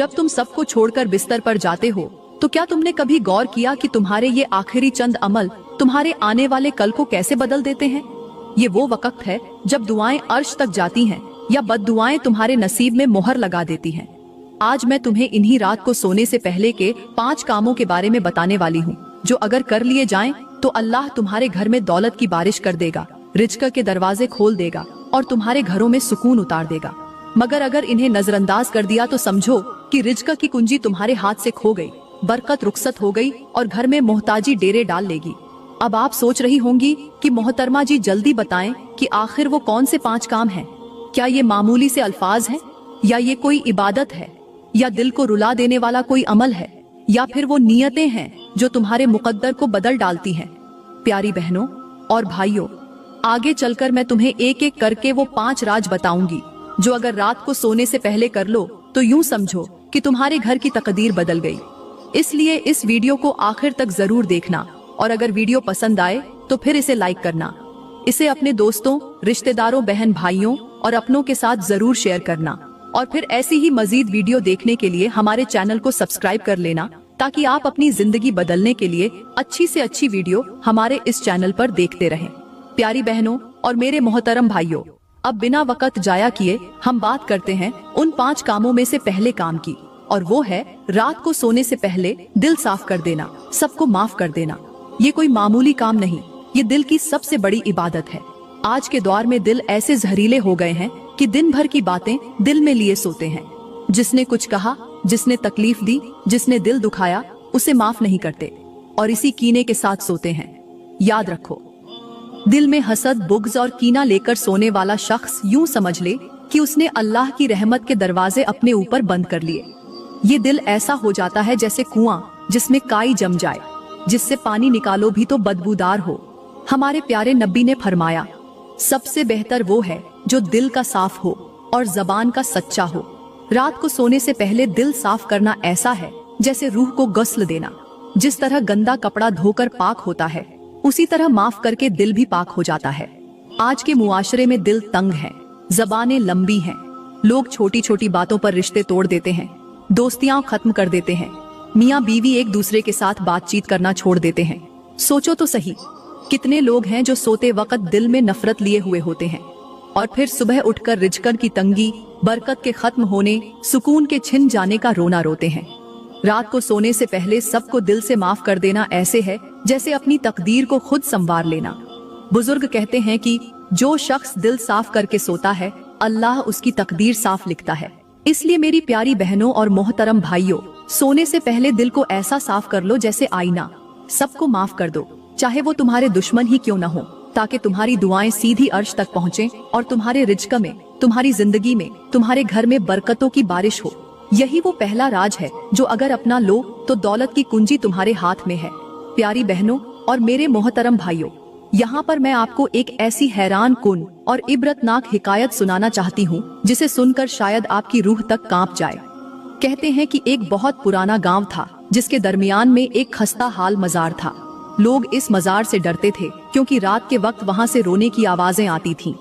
जब तुम सबको छोड़कर बिस्तर पर जाते हो तो क्या तुमने कभी गौर किया कि तुम्हारे ये आखिरी चंद अमल तुम्हारे आने वाले कल को कैसे बदल देते हैं? ये वो वक्त है जब दुआएं अर्श तक जाती हैं या बद्दुआएं तुम्हारे नसीब में मोहर लगा देती हैं। आज मैं तुम्हें इन्हीं रात को सोने से पहले के 5 कामों के बारे में बताने वाली हूँ, जो अगर कर लिए जाएं तो अल्लाह तुम्हारे घर में दौलत की बारिश कर देगा, रिज़्क़ के दरवाजे खोल देगा और तुम्हारे घरों में सुकून उतार देगा। मगर अगर इन्हें नजरअंदाज कर दिया तो समझो कि रिज़्क़ की कुंजी तुम्हारे हाथ से खो गई, बरकत रुखसत हो गई और घर में मोहताजी डेरे डाल लेगी। अब आप सोच रही होंगी कि मोहतरमा जी जल्दी बताएं कि आखिर वो कौन से 5 काम हैं? क्या ये मामूली से अल्फाज हैं, या ये कोई इबादत है, या दिल को रुला देने वाला कोई अमल है, या फिर वो नियतें हैं जो तुम्हारे मुकद्दर को बदल डालती हैं? प्यारी बहनों और भाइयों, आगे चलकर मैं तुम्हें एक एक करके वो 5 राज बताऊंगी, जो अगर रात को सोने से पहले कर लो तो यूं समझो कि तुम्हारे घर की तकदीर बदल गई। इसलिए इस वीडियो को आखिर तक जरूर देखना, और अगर वीडियो पसंद आए तो फिर इसे लाइक करना, इसे अपने दोस्तों, रिश्तेदारों, बहन भाइयों और अपनों के साथ जरूर शेयर करना, और फिर ऐसी ही मजीद वीडियो देखने के लिए हमारे चैनल को सब्सक्राइब कर लेना, ताकि आप अपनी जिंदगी बदलने के लिए अच्छी से अच्छी वीडियो हमारे इस चैनल पर देखते रहें। प्यारी बहनों और मेरे मोहतरम भाइयों, अब बिना वक्त जाया किए हम बात करते हैं उन 5 कामों में से पहले काम की, और वो है रात को सोने से पहले दिल साफ कर देना, सबको माफ कर देना। ये कोई मामूली काम नहीं, ये दिल की सबसे बड़ी इबादत है। आज के दौर में दिल ऐसे जहरीले हो गए हैं कि दिन भर की बातें दिल में लिए सोते हैं। जिसने कुछ कहा, जिसने तकलीफ दी, जिसने दिल दुखाया, उसे माफ नहीं करते और इसी कीने के साथ सोते हैं। याद रखो, दिल में हसद, बुग़्ज़ और कीना लेकर सोने वाला शख्स यूं समझ ले कि उसने अल्लाह की रहमत के दरवाजे अपने ऊपर बंद कर लिए। ये दिल ऐसा हो जाता है जैसे कुआं जिसमें काई जम जाए, जिससे पानी निकालो भी तो बदबूदार हो। हमारे प्यारे नबी ने फरमाया, सबसे बेहतर वो है जो दिल का साफ हो और जबान का सच्चा हो। रात को सोने से पहले दिल साफ करना ऐसा है जैसे रूह को गस्ल देना। जिस तरह गंदा कपड़ा धोकर पाक होता है, उसी तरह माफ करके दिल भी पाक हो जाता है। आज के मुआशरे में दिल तंग है, जबानें लंबी हैं, लोग छोटी छोटी बातों पर रिश्ते तोड़ देते हैं, दोस्तियां खत्म कर देते हैं, मियाँ बीवी एक दूसरे के साथ बातचीत करना छोड़ देते हैं। सोचो तो सही, कितने लोग हैं जो सोते वक्त दिल में नफरत लिए हुए होते हैं, और फिर सुबह उठकर रिज़्क़ की तंगी, बरकत के खत्म होने, सुकून के छिन जाने का रोना रोते हैं। रात को सोने से पहले सबको दिल से माफ कर देना ऐसे है जैसे अपनी तकदीर को खुद संवार लेना। बुजुर्ग कहते हैं कि जो शख्स दिल साफ करके सोता है, अल्लाह उसकी तकदीर साफ लिखता है। इसलिए मेरी प्यारी बहनों और मोहतरम भाइयों, सोने से पहले दिल को ऐसा साफ कर लो जैसे आईना। सबको माफ कर दो, चाहे वो तुम्हारे दुश्मन ही क्यों न हो, ताकि तुम्हारी दुआएं सीधी अर्श तक पहुँचे और तुम्हारे रिज़्क़ में, तुम्हारी जिंदगी में, तुम्हारे घर में बरकतों की बारिश हो। यही वो पहला राज है जो अगर अपना लो तो दौलत की कुंजी तुम्हारे हाथ में है। प्यारी बहनों और मेरे मोहतरम भाइयों, यहाँ पर मैं आपको एक ऐसी हैरान कुन और इबरतनाक हिकायत सुनाना चाहती हूँ जिसे सुनकर शायद आपकी रूह तक कांप जाए। कहते हैं कि एक बहुत पुराना गांव था जिसके दरमियान में एक खस्ता हाल मजार था। लोग इस मजार से डरते थे क्योंकि रात के वक्त वहाँ से रोने की आवाजें आती थीं।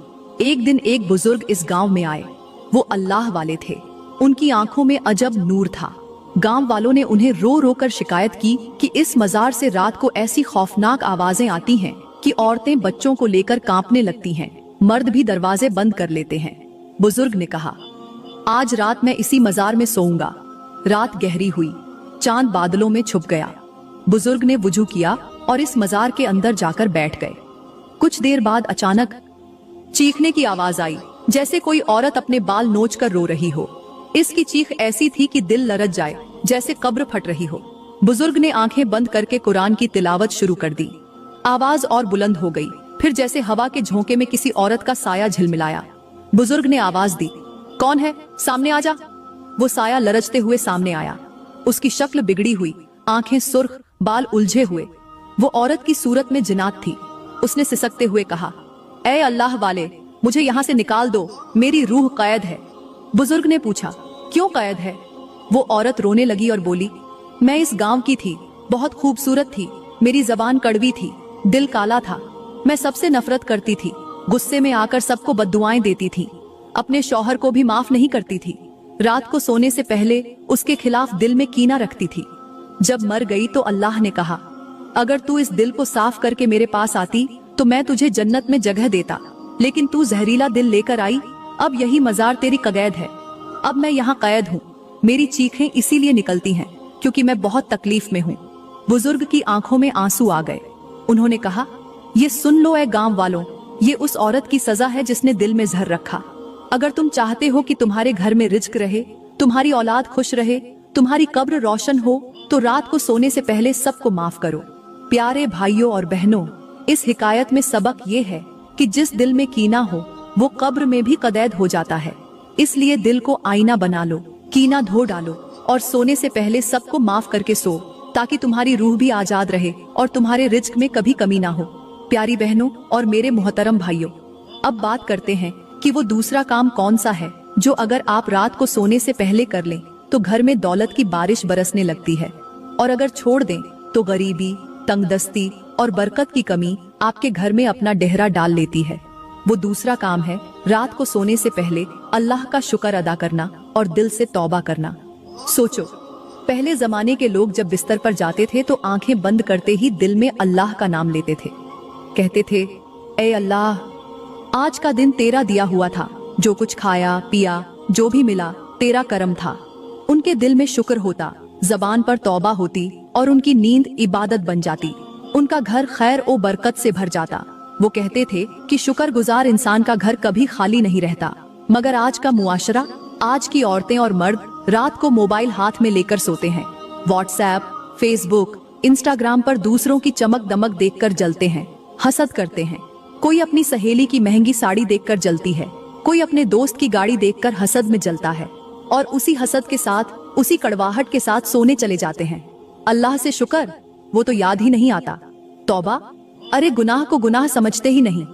एक दिन एक बुजुर्ग इस गांव में आए। वो अल्लाह वाले थे, उनकी आंखों में अजब नूर था। गांव वालों ने उन्हें रो रो कर शिकायत की कि इस मजार से रात को ऐसी खौफनाक आवाजें आती हैं कि औरतें बच्चों को लेकर कांपने लगती हैं, मर्द भी दरवाजे बंद कर लेते हैं। बुजुर्ग ने कहा, आज रात मैं इसी मजार में सोऊंगा। रात गहरी हुई, चांद बादलों में छुप गया। बुजुर्ग ने वुजू किया और इस मजार के अंदर जाकर बैठ गए। कुछ देर बाद अचानक चीखने की आवाज आई, जैसे कोई औरत अपने बाल नोच कर रो रही हो। इसकी चीख ऐसी थी कि दिल लरज जाए, जैसे कब्र फट रही हो। बुजुर्ग ने आंखें बंद करके कुरान की तिलावत शुरू कर दी। आवाज और बुलंद हो गई, फिर जैसे हवा के झोंके में किसी औरत का साया झिलमिलाया। बुजुर्ग ने आवाज दी, कौन है, सामने आ जा। वो साया लरजते हुए सामने आया। उसकी शक्ल बिगड़ी हुई, आंखें सुर्ख, बाल उलझे हुए। वो औरत की सूरत में जिनात थी। उसने सिसकते हुए कहा, ऐ अल्लाह वाले, मुझे यहाँ से निकाल दो, मेरी रूह कैद है। बुजुर्ग ने पूछा, क्यों कैद है? वो औरत रोने लगी और बोली, मैं इस गांव की थी, बहुत खूबसूरत थी, मेरी जबान कड़वी थी, दिल काला था, मैं सबसे नफरत करती थी, गुस्से में आकर सबको बद्दुआएं देती थी, अपने शौहर को भी माफ नहीं करती थी। रात को सोने से पहले उसके खिलाफ दिल में कीना रखती थी। जब मर गई तो अल्लाह ने कहा, अगर तू इस दिल को साफ करके मेरे पास आती तो मैं तुझे जन्नत में जगह देता, लेकिन तू जहरीला दिल लेकर आई। अब यही मजार तेरी कगैद है। अब मैं यहाँ कैद हूँ। मेरी चीखें इसीलिए निकलती हैं क्योंकि मैं बहुत तकलीफ में हूँ। बुजुर्ग की आंखों में आंसू आ गए। उन्होंने कहा, ये सुन लो ऐ गांव वालों, ये उस औरत की सजा है जिसने दिल में जहर रखा। अगर तुम चाहते हो कि तुम्हारे घर में रिज्क रहे, तुम्हारी औलाद खुश रहे, तुम्हारी कब्र रोशन हो, तो रात को सोने से पहले सबको माफ करो। प्यारे भाइयों और बहनों, इस हिकायत में सबक ये है कि जिस दिल में कीना हो वो कब्र में भी कदैद हो जाता है। इसलिए दिल को आईना बना लो, कीना धो डालो और सोने से पहले सबको माफ करके सो, ताकि तुम्हारी रूह भी आजाद रहे और तुम्हारे रिज्क में कभी कमी ना हो। प्यारी बहनों और मेरे मोहतरम भाइयों, अब बात करते हैं कि वो दूसरा काम कौन सा है जो अगर आप रात को सोने से पहले कर लें तो घर में दौलत की बारिश बरसने लगती है, और अगर छोड़ दें तो गरीबी, तंगदस्ती और बरकत की कमी आपके घर में अपना डेहरा डाल लेती है। वो दूसरा काम है रात को सोने से पहले अल्लाह का शुक्र अदा करना और दिल से तौबा करना। सोचो, पहले जमाने के लोग जब बिस्तर पर जाते थे तो आंखें बंद करते ही दिल में अल्लाह का नाम लेते थे। कहते थे, ए अल्लाह, आज का दिन तेरा दिया हुआ था, जो कुछ खाया पिया जो भी मिला तेरा करम था। उनके दिल में शुक्र होता, जबान पर तौबा होती और उनकी नींद इबादत बन जाती। उनका घर खैर ओ बरकत से भर जाता। वो कहते थे कि शुक्रगुजार इंसान का घर कभी खाली नहीं रहता। मगर आज का मुआशरा, आज की औरतें और मर्द रात को मोबाइल हाथ में लेकर सोते हैं। व्हाट्सएप, फेसबुक, इंस्टाग्राम पर दूसरों की चमक दमक देखकर जलते हैं, हसद करते हैं। कोई अपनी सहेली की महंगी साड़ी देखकर जलती है, कोई अपने दोस्त की गाड़ी देखकर हसद में जलता है, और उसी हसद के साथ, उसी कड़वाहट के साथ सोने चले जाते हैं। अल्लाह से शुक्र वो तो याद ही नहीं आता। तौबा, अरे गुनाह को गुनाह समझते ही नहीं।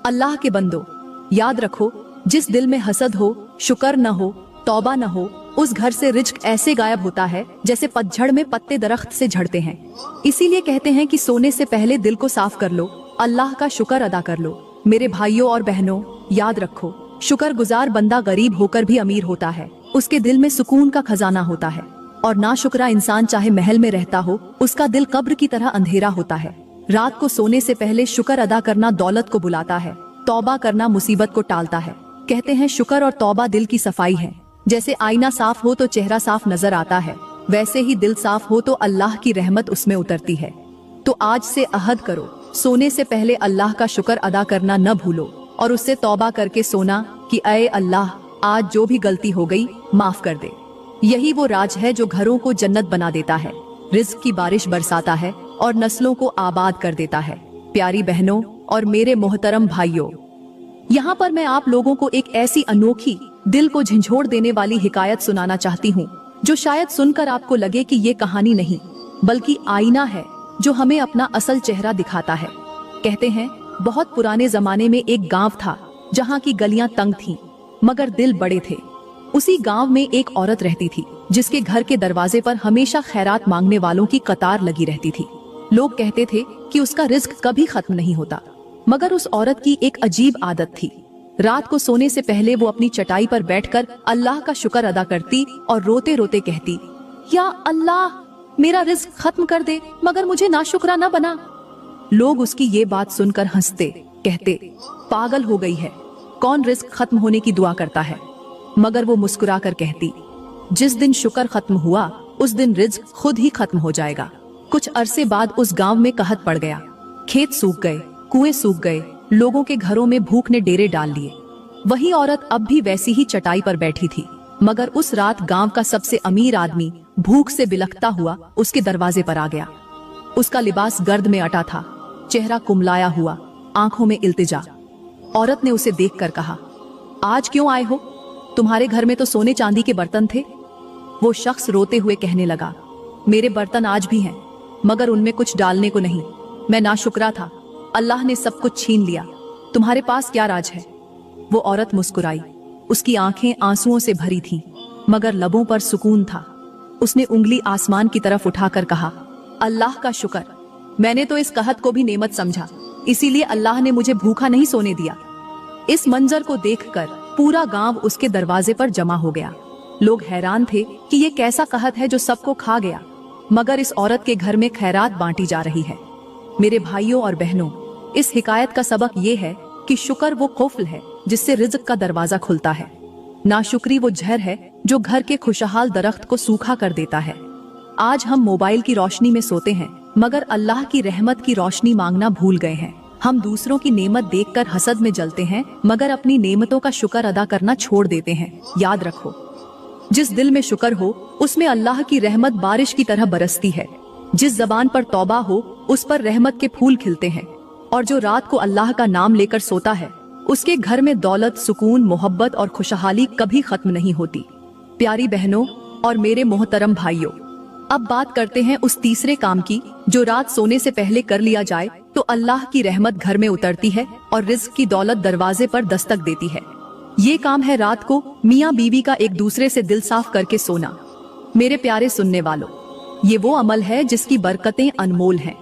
अल्लाह के बंदो, याद रखो, जिस दिल में हसद हो, शुक्र न हो, तौबा न हो, उस घर से रिज्क ऐसे गायब होता है जैसे पतझड़ में पत्ते दरख्त से झड़ते हैं। इसीलिए कहते हैं कि सोने से पहले दिल को साफ कर लो, अल्लाह का शुक्र अदा कर लो। मेरे भाइयों और बहनों, याद रखो, शुक्रगुजार बंदा गरीब होकर भी अमीर होता है। उसके दिल में सुकून का खजाना होता है, और नाशुक्रा इंसान चाहे महल में रहता हो, उसका दिल कब्र की तरह अंधेरा होता है। रात को सोने से पहले शुक्र अदा करना दौलत को बुलाता है, तौबा करना मुसीबत को टालता है। कहते हैं शुक्र और तौबा दिल की सफाई है। जैसे आईना साफ हो तो चेहरा साफ नजर आता है, वैसे ही दिल साफ हो तो अल्लाह की रहमत उसमें उतरती है। तो आज से अहद करो, सोने से पहले अल्लाह का शुक्र अदा करना न भूलो, और उससे तौबा करके सोना कि अय अल्लाह, आज जो भी गलती हो गई माफ कर दे। यही वो राज है जो घरों को जन्नत बना देता है, रिज्क की बारिश बरसाता है और नस्लों को आबाद कर देता है। प्यारी बहनों और मेरे मोहतरम भाइयों, यहाँ पर मैं आप लोगों को एक ऐसी अनोखी, दिल को झंझोड़ देने वाली हिकायत सुनाना चाहती हूँ, जो शायद सुनकर आपको लगे कि ये कहानी नहीं बल्कि आईना है जो हमें अपना असल चेहरा दिखाता है। कहते हैं बहुत पुराने जमाने में एक गांव था जहाँ की गलियां तंग थीं, मगर दिल बड़े थे। उसी गांव में एक औरत रहती थी जिसके घर के दरवाजे पर हमेशा खैरात मांगने वालों की कतार लगी रहती थी। लोग कहते थे कि उसका रिज्क कभी खत्म नहीं होता, मगर उस औरत की एक अजीब आदत थी। रात को सोने से पहले वो अपनी चटाई पर बैठकर अल्लाह का शुक्र अदा करती और रोते रोते कहती, या अल्लाह, मेरा रिज्क खत्म कर दे मगर मुझे नाशुक्रा न बना। लोग उसकी ये बात सुनकर हंसते, कहते पागल हो गई है, कौन रिज्क खत्म होने की दुआ करता है। मगर वो मुस्कुरा कर कहती, जिस दिन शुक्र खत्म हुआ उस दिन रिज्क खुद ही खत्म हो जाएगा। कुछ अरसे बाद उस गांव में कहत पड़ गया, खेत सूख गए, कुएं सूख गए, लोगों के घरों में भूख ने डेरे डाल लिए। वही औरत अब भी वैसी ही चटाई पर बैठी थी, मगर उस रात गांव का सबसे अमीर आदमी भूख से बिलखता हुआ उसके दरवाजे पर आ गया। उसका लिबास गर्द में अटा था, चेहरा कुमलाया हुआ, आंखों में इल्तिजा। औरत ने उसे देखकर कहा, आज क्यों आए हो? तुम्हारे घर में तो सोने चांदी के बर्तन थे। वो शख्स रोते हुए कहने लगा, मेरे बर्तन आज भी हैं, मगर उनमें कुछ डालने को नहीं। मैं नाशुक्रा था, अल्लाह ने सब कुछ छीन लिया। तुम्हारे पास क्या राज है? वो औरत मुस्कुराई। उसकी आंखें आंसुओं से भरी थीं, मगर लबों पर सुकून था। उसने उंगली आसमान की तरफ उठाकर कहा, अल्लाह का शुक्र, मैंने तो इस कहत को भी नेमत समझा, इसीलिए अल्लाह ने मुझे भूखा नहीं सोने दिया। इस मंजर को देखकर पूरा गांव उसके दरवाजे पर जमा हो गया। लोग हैरान थे कि ये कैसा कहत है जो सबको खा गया, मगर इस औरत के घर में खैरात बांटी जा रही है। मेरे भाइयों और बहनों, इस हिकायत का सबक ये है कि शुक्र वो कुफ्ल है जिससे रिज्क का दरवाजा खुलता है, नाशुक्री वो जहर है जो घर के खुशहाल दरख्त को सूखा कर देता है। आज हम मोबाइल की रोशनी में सोते हैं, मगर अल्लाह की रहमत की रोशनी मांगना भूल गए हैं। हम दूसरों की नेमत देखकर हसद में जलते हैं, मगर अपनी नेमतों का शुक्र अदा करना छोड़ देते हैं। याद रखो, जिस दिल में शुक्र हो उसमें अल्लाह की रहमत बारिश की तरह बरसती है। जिस जबान पर तौबा हो उस पर रहमत के फूल खिलते हैं। और जो रात को अल्लाह का नाम लेकर सोता है उसके घर में दौलत, सुकून, मोहब्बत और खुशहाली कभी खत्म नहीं होती। प्यारी बहनों और मेरे मोहतरम भाइयों, अब बात करते हैं उस तीसरे काम की जो रात सोने से पहले कर लिया जाए तो अल्लाह की रहमत घर में उतरती है और रिज्क की दौलत दरवाजे पर दस्तक देती है। ये काम है रात को मियाँ बीवी का एक दूसरे से दिल साफ करके सोना। मेरे प्यारे सुनने वालों, ये वो अमल है जिसकी बरकतें अनमोल हैं।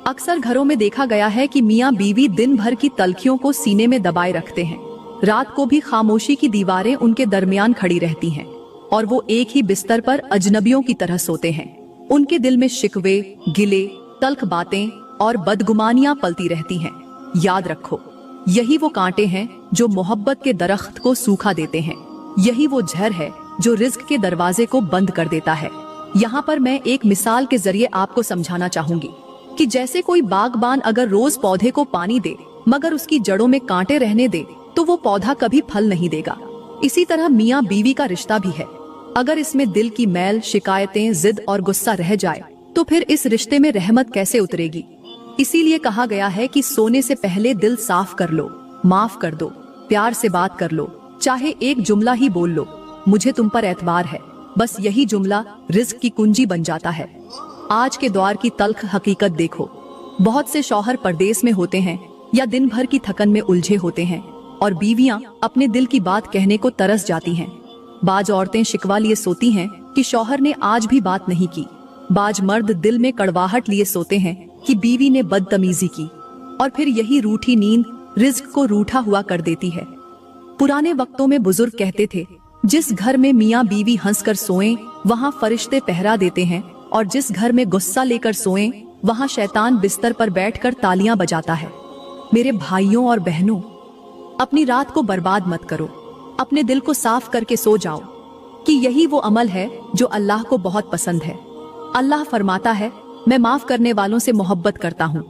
अक्सर घरों में देखा गया है कि मियाँ बीवी दिन भर की तलखियों को सीने में दबाए रखते हैं। रात को भी खामोशी की दीवारें उनके दरमियान खड़ी रहती हैं और वो एक ही बिस्तर पर अजनबियों की तरह सोते हैं। उनके दिल में शिकवे, गिले, तल्ख बातें और बदगुमानियां पलती रहती हैं। याद रखो, यही वो कांटे हैं जो मोहब्बत के दरख्त को सूखा देते हैं। यही वो जहर है जो रिज्क के दरवाजे को बंद कर देता है। यहाँ पर मैं एक मिसाल के जरिए आपको समझाना चाहूंगी कि जैसे कोई बागबान अगर रोज पौधे को पानी दे मगर उसकी जड़ों में कांटे रहने दे तो वो पौधा कभी फल नहीं देगा। इसी तरह मियाँ बीवी का रिश्ता भी है। अगर इसमें दिल की मैल, शिकायतें, जिद और गुस्सा रह जाए तो फिर इस रिश्ते में रहमत कैसे उतरेगी। इसीलिए कहा गया है कि सोने से पहले दिल साफ कर लो, माफ कर दो, प्यार से बात कर लो, चाहे एक जुमला ही बोल लो, मुझे तुम पर एतबार है। बस यही जुमला रिज्क की कुंजी बन जाता है। आज के दौर की तल्ख हकीकत देखो, बहुत से शौहर परदेश में होते हैं या दिन भर की थकन में उलझे होते हैं और बीवियां अपने दिल की बात कहने को तरस जाती हैं। बाज औरतें शिकवा लिए सोती हैं कि शौहर ने आज भी बात नहीं की। बाज मर्द दिल में कड़वाहट लिए सोते हैं कि बीवी ने बदतमीजी की। और फिर यही रूठी नींद रिज्क को रूठा हुआ कर देती है। पुराने वक्तों में बुजुर्ग कहते थे, जिस घर में मियाँ बीवी हंसकर सोएं वहाँ फरिश्ते पहरा देते हैं और जिस घर में गुस्सा लेकर सोएं वहाँ शैतान बिस्तर पर बैठकर तालियां बजाता है। मेरे भाइयों और बहनों, अपनी रात को बर्बाद मत करो। अपने दिल को साफ करके सो जाओ कि यही वो अमल है जो अल्लाह को बहुत पसंद है। अल्लाह फरमाता है, मैं माफ करने वालों से मोहब्बत करता हूँ।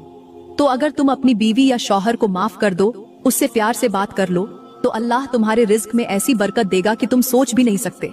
तो अगर तुम अपनी बीवी या शौहर को माफ कर दो, उससे प्यार से बात कर लो, तो अल्लाह तुम्हारे रिज्क में ऐसी बरकत देगा कि तुम सोच भी नहीं सकते।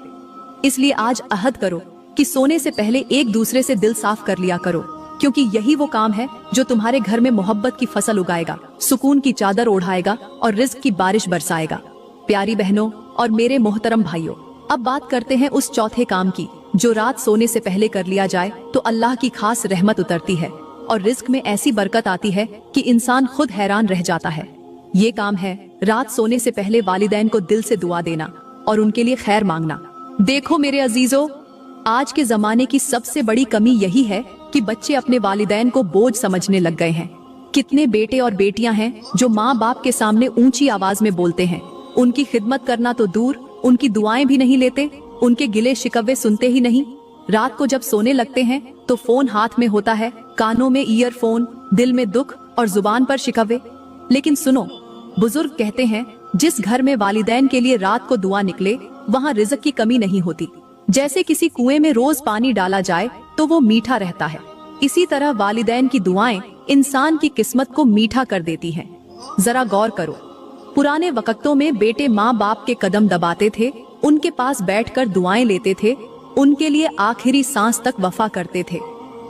इसलिए आज अहद करो कि सोने से पहले एक दूसरे से दिल साफ कर लिया करो, क्योंकि यही वो काम है जो तुम्हारे घर में मोहब्बत की फसल उगाएगा, सुकून की चादर ओढ़ाएगा और रिज्क की बारिश बरसाएगा। प्यारी बहनों और मेरे मोहतरम भाइयों, अब बात करते हैं उस चौथे काम की जो रात सोने से पहले कर लिया जाए तो अल्लाह की खास रहमत उतरती है और रिज्क में ऐसी बरकत आती है कि इंसान खुद हैरान रह जाता है। ये काम है रात सोने से पहले वालिदैन को दिल से दुआ देना और उनके लिए खैर मांगना। देखो मेरे अजीजों, आज के जमाने की सबसे बड़ी कमी यही है कि बच्चे अपने वालिदैन को बोझ समझने लग गए हैं। कितने बेटे और बेटियां हैं जो माँ बाप के सामने ऊंची आवाज में बोलते हैं, उनकी खिदमत करना तो दूर, उनकी दुआएं भी नहीं लेते, उनके गिले शिकवे सुनते ही नहीं। रात को जब सोने लगते हैं तो फोन हाथ में होता है, कानों में ईयरफोन, दिल में दुख और जुबान पर शिकवे। लेकिन सुनो, बुजुर्ग कहते हैं, जिस घर में वालिदैन के लिए रात को दुआ निकले वहाँ रिज़्क की कमी नहीं होती। जैसे किसी कुएं में रोज पानी डाला जाए तो वो मीठा रहता है, इसी तरह वालिदैन की दुआएं इंसान की किस्मत को मीठा कर देती हैं। जरा गौर करो, पुराने वक्तों में बेटे माँ बाप के कदम दबाते थे, उनके पास बैठकर दुआएं लेते थे, उनके लिए आखिरी सांस तक वफा करते थे,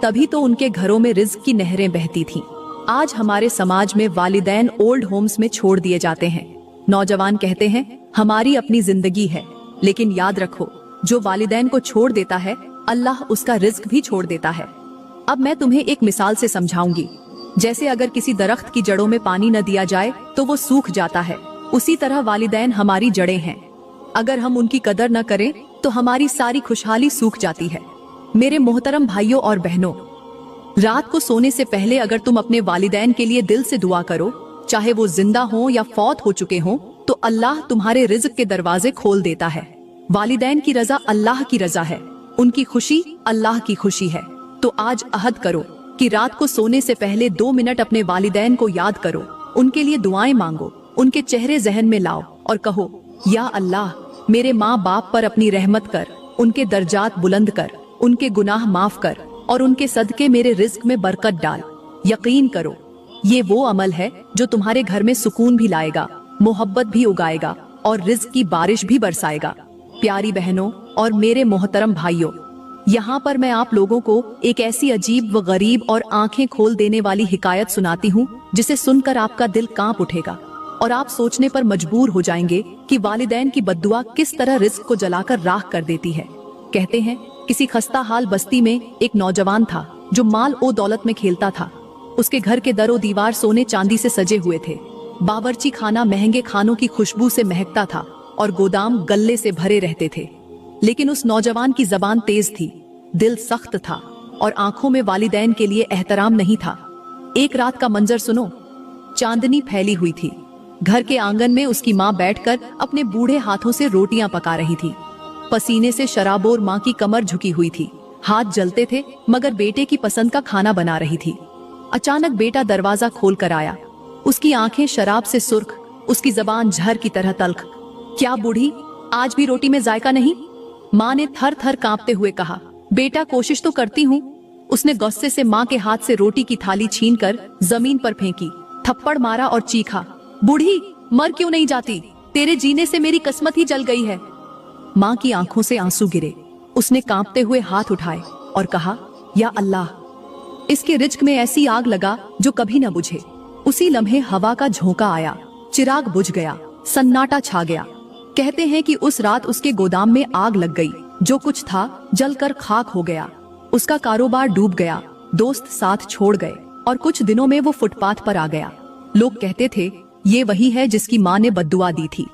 तभी तो उनके घरों में रिज़्क की नहरें बहती थीं। आज हमारे समाज में वालिदैन ओल्ड होम्स में छोड़ दिए जाते हैं। नौजवान कहते हैं हमारी अपनी जिंदगी है, लेकिन याद रखो, जो वालिदैन को छोड़ देता है अल्लाह उसका रिज़्क भी छोड़ देता है। अब मैं तुम्हें एक मिसाल से समझाऊंगी। जैसे अगर किसी दरख्त की जड़ों में पानी न दिया जाए तो वो सूख जाता है, उसी तरह वालिदैन हमारी जड़ें हैं। अगर हम उनकी कदर न करें तो हमारी सारी खुशहाली सूख जाती है। मेरे मोहतरम भाइयों और बहनों, रात को सोने से पहले अगर तुम अपने वालिदैन के लिए दिल से दुआ करो, चाहे वो जिंदा हो या फौत हो चुके हों, तो अल्लाह तुम्हारे रिज़्क के दरवाजे खोल देता है। वालिदैन की रजा अल्लाह की रजा है, उनकी खुशी अल्लाह की खुशी है। तो आज अहद करो कि रात को सोने से पहले 2 मिनट अपने वालिदैन को याद करो, उनके लिए दुआएं मांगो, उनके चेहरे जहन में लाओ और कहो, या अल्लाह मेरे माँ बाप पर अपनी रहमत कर, उनके दर्जात बुलंद कर, उनके गुनाह माफ कर और उनके सदके मेरे रिज्क में बरकत डाल। यकीन करो ये वो अमल है जो तुम्हारे घर में सुकून भी लाएगा, मोहब्बत भी उगाएगा और रिज्क की बारिश भी बरसाएगा। प्यारी बहनों और मेरे मोहतरम भाइयों, यहाँ पर मैं आप लोगों को एक ऐसी अजीब व गरीब और आंखें खोल देने वाली हिकायत सुनाती हूँ जिसे सुनकर आपका दिल कांप उठेगा और आप सोचने पर मजबूर हो जाएंगे कि वालिदैन की बद्दुआ किस तरह रिज्क को जलाकर राख कर देती है। कहते हैं किसी खस्ता हाल बस्ती में एक नौजवान था जो माल ओ दौलत में खेलता था। उसके घर के दरो दीवार सोने चांदी से सजे हुए थे, बावर्ची खाना महंगे खानों की खुशबू से महकता था और गोदाम गल्ले से भरे रहते थे। लेकिन उस नौजवान की जबान तेज थी, दिल सख्त था और आंखों में वालिदैन के लिए एहतराम नहीं था। एक रात का मंजर सुनो। चांदनी फैली हुई थी, घर के आंगन में उसकी माँ बैठकर अपने बूढ़े हाथों से रोटियां पका रही थी। पसीने से शराबोर माँ की कमर झुकी हुई थी, हाथ जलते थे मगर बेटे की पसंद का खाना बना रही थी। अचानक बेटा दरवाजा खोल कर आया, उसकी आंखें शराब से सुर्ख, उसकी जबान जहर की तरह तल्ख। क्या बूढ़ी, आज भी रोटी में जायका नहीं? माँ ने थर थर कांपते हुए कहा। बेटा कोशिश तो करती हूँ। उसने गुस्से से माँ के हाथ से रोटी की थाली छीनकर जमीन पर फेंकी, थप्पड़ मारा और चीखा, बूढ़ी मर क्यों नहीं जाती? तेरे जीने से मेरी किस्मत ही जल गई है। माँ की आंखों से आंसू गिरे। उसने कांपते हुए हाथ उठाए और कहा, या अल्लाह, इसके रिज्क में ऐसी आग लगा जो कभी न बुझे। उसी लम्हे हवा का झोंका आया, चिराग बुझ गया, सन्नाटा छा गया। कहते हैं कि उस रात उसके गोदाम में आग लग गई, जो कुछ था जलकर खाक हो गया। उसका कारोबार डूब गया, दोस्त साथ छोड़ गए और कुछ दिनों में वो फुटपाथ पर आ गया। लोग कहते थे ये वही है जिसकी माँ ने बद्दुआ दी थी।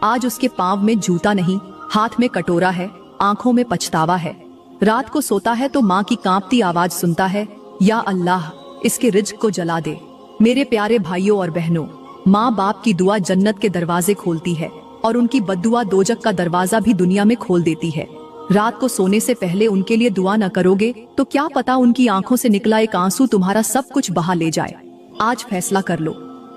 आज उसके पांव में जूता नहीं, हाथ में कटोरा है, आंखों में पछतावा है। रात को सोता है तो माँ की कांपती आवाज सुनता है, या अल्लाह इसके रिज्क को जला दे। मेरे प्यारे भाइयों और बहनों, माँ बाप की दुआ जन्नत के दरवाजे खोलती है और उनकी बद्दुआ दोजक का दरवाजा भी दुनिया में खोल देती है। रात को सोने से पहले उनके लिए दुआ न करोगे तो क्या पता उनकी आंखों से निकला एक आंसू तुम्हारा सब कुछ बहा ले जाए। आज फैसला कर लो,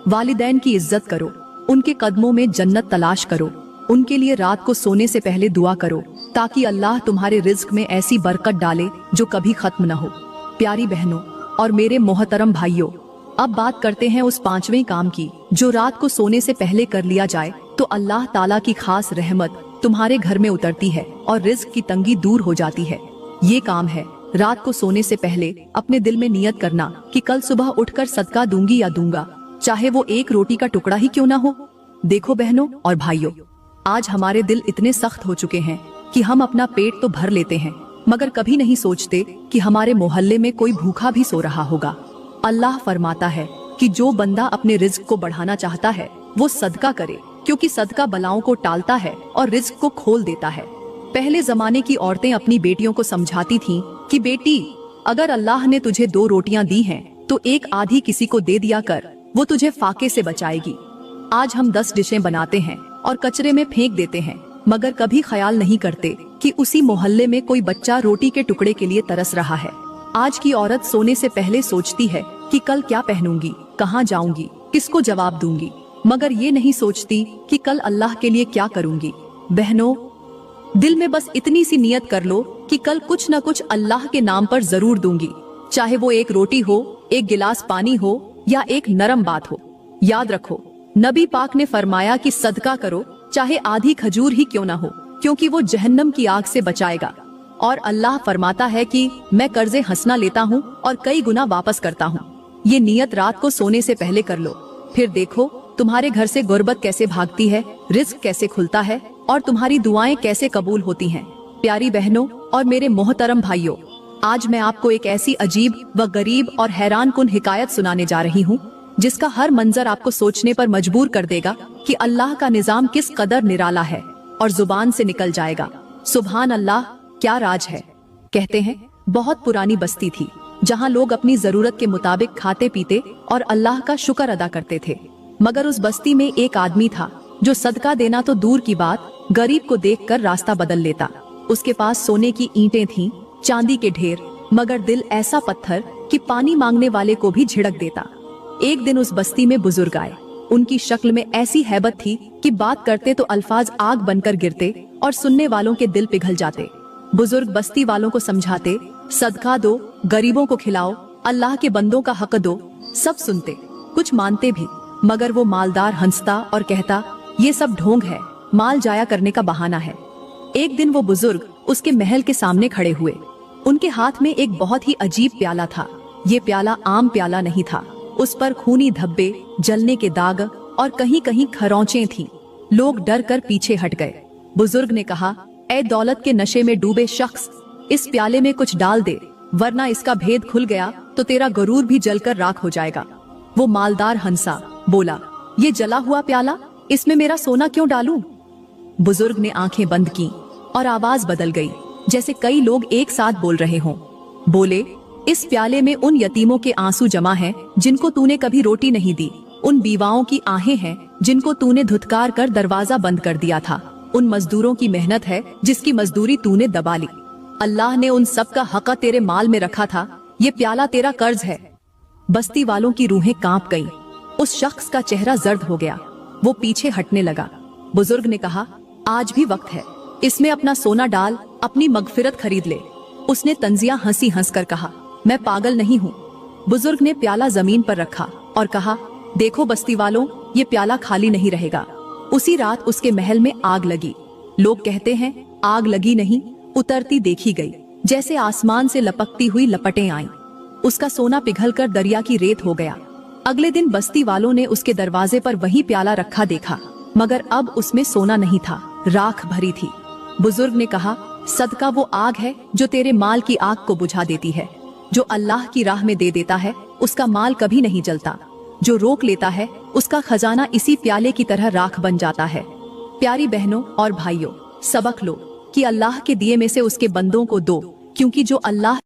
वालिदैन की इज्जत करो, उनके कदमों में जन्नत तलाश करो, उनके लिए रात को सोने से पहले दुआ करो ताकि अल्लाह तुम्हारे रिज्क में ऐसी बरकत डाले जो कभी खत्म न हो। प्यारी बहनों और मेरे मोहतरम भाइयों, अब बात करते हैं उस 5वें काम की जो रात को सोने से पहले कर लिया जाए तो अल्लाह ताला की खास रहमत तुम्हारे घर में उतरती है और रिज्क की तंगी दूर हो जाती है। ये काम है रात को सोने से पहले अपने दिल में नियत करना कि कल सुबह उठकर सदका दूंगी या दूंगा, चाहे वो एक रोटी का टुकड़ा ही क्यों ना हो। देखो बहनों और भाइयों, आज हमारे दिल इतने सख्त हो चुके हैं कि हम अपना पेट तो भर लेते हैं मगर कभी नहीं सोचते कि हमारे मोहल्ले में कोई भूखा भी सो रहा होगा। अल्लाह फरमाता है कि जो बंदा अपने रिज्क को बढ़ाना चाहता है वो सदका करे, क्योंकि सदका बलाओं को टालता है और रिज्क को खोल देता है। पहले जमाने की औरतें अपनी बेटियों को समझाती थीं कि बेटी, अगर अल्लाह ने तुझे 2 रोटियां दी हैं तो एक आधी किसी को दे दिया कर, वो तुझे फाके से बचाएगी। आज हम 10 डिशें बनाते हैं और कचरे में फेंक देते हैं मगर कभी ख्याल नहीं करते कि उसी मोहल्ले में कोई बच्चा रोटी के टुकड़े के लिए तरस रहा है। आज की औरत सोने से पहले सोचती है कि कल क्या पहनूंगी, कहाँ जाऊंगी, किसको जवाब दूंगी, मगर ये नहीं सोचती कि कल अल्लाह के लिए क्या करूंगी। बहनों, दिल में बस इतनी सी नियत कर लो कि कल कुछ न कुछ अल्लाह के नाम पर जरूर दूंगी, चाहे वो एक रोटी हो, एक गिलास पानी हो या एक नरम बात हो। याद रखो, नबी पाक ने फरमाया कि सदका करो चाहे आधी खजूर ही क्यों ना हो, क्योंकि वो जहन्नम की आग से बचाएगा। और अल्लाह फरमाता है कि मैं कर्जे हंसना लेता हूँ और कई गुना वापस करता हूँ। ये नियत रात को सोने से पहले कर लो, फिर देखो तुम्हारे घर से गुर्बत कैसे भागती है, रिज्क कैसे खुलता है और तुम्हारी दुआएं कैसे कबूल होती हैं। प्यारी बहनों और मेरे मोहतरम भाइयों, आज मैं आपको एक ऐसी अजीब व गरीब और हैरान कुन हिकायत सुनाने जा रही हूँ जिसका हर मंजर आपको सोचने पर मजबूर कर देगा कि अल्लाह का निजाम किस कदर निराला है और जुबान से निकल जाएगा, सुभान अल्लाह, क्या राज है। कहते हैं बहुत पुरानी बस्ती थी जहाँ लोग अपनी जरूरत के मुताबिक खाते पीते और अल्लाह का शुक्र अदा करते थे। मगर उस बस्ती में एक आदमी था जो सदका देना तो दूर की बात, गरीब को देखकर रास्ता बदल लेता। उसके पास सोने की ईंटें थीं, चांदी के ढेर, मगर दिल ऐसा पत्थर कि पानी मांगने वाले को भी झिड़क देता। एक दिन उस बस्ती में बुजुर्ग आए। उनकी शक्ल में ऐसी हैबत थी कि बात करते तो अल्फाज आग बनकर गिरते और सुनने वालों के दिल पिघल जाते। बुजुर्ग बस्ती वालों को समझाते, सदका दो, गरीबों को खिलाओ, अल्लाह के बंदों का हक दो। सब सुनते, कुछ मानते भी, मगर वो मालदार हंसता और कहता, ये सब ढोंग है, माल जाया करने का बहाना है। एक दिन वो बुजुर्ग उसके महल के सामने खड़े हुए। उनके हाथ में एक बहुत ही अजीब प्याला था। ये प्याला आम प्याला नहीं था। उस पर खूनी धब्बे, जलने के दाग और कहीं कहीं खरोंचें थीं। लोग डर कर पीछे हट गए। बुजुर्ग ने कहा, ऐ दौलत के नशे में डूबे शख्स, इस प्याले में कुछ डाल दे, वरना इसका भेद खुल गया तो तेरा गरूर भी जलकर राख हो जाएगा। वो मालदार हंसा, बोला, ये जला हुआ प्याला, इसमें मेरा सोना क्यों डालूं? बुजुर्ग ने आंखें बंद की और आवाज बदल गई, जैसे कई लोग एक साथ बोल रहे हों। बोले, इस प्याले में उन यतीमों के आंसू जमा हैं जिनको तूने कभी रोटी नहीं दी, उन बीवाओं की आहें हैं जिनको तूने धुतकार कर दरवाजा बंद कर दिया था, उन मजदूरों की मेहनत है जिसकी मजदूरी तूने दबा ली। अल्लाह ने उन सब का हक तेरे माल में रखा था, ये प्याला तेरा कर्ज है। बस्ती वालों की रूहें कांप गईं। उस शख्स का चेहरा जर्द हो गया। वो पीछे हटने लगा। बुजुर्ग ने कहा, आज भी वक्त है, इसमें अपना सोना डाल, अपनी मगफिरत खरीद ले। उसने तंजिया हंसी हंसकर कहा, मैं पागल नहीं हूँ। बुजुर्ग ने प्याला जमीन पर रखा और कहा, देखो बस्ती वालों, ये प्याला खाली नहीं रहेगा। उसी रात उसके महल में आग लगी। लोग कहते हैं, आग लगी नहीं, उतरती देखी गई, जैसे आसमान से लपकती हुई लपटें आईं। उसका सोना पिघलकर दरिया की रेत हो गया। अगले दिन बस्ती वालों ने उसके दरवाजे पर वही प्याला रखा देखा, मगर अब उसमें सोना नहीं था, राख भरी थी। बुजुर्ग ने कहा, सदका वो आग है जो तेरे माल की आग को बुझा देती है। जो अल्लाह की राह में दे देता है उसका माल कभी नहीं जलता। जो रोक लेता है उसका खजाना इसी प्याले की तरह राख बन जाता है। प्यारी बहनों और भाइयों, सबक लो कि अल्लाह के दिए में से उसके बंदों को दो, क्योंकि जो अल्लाह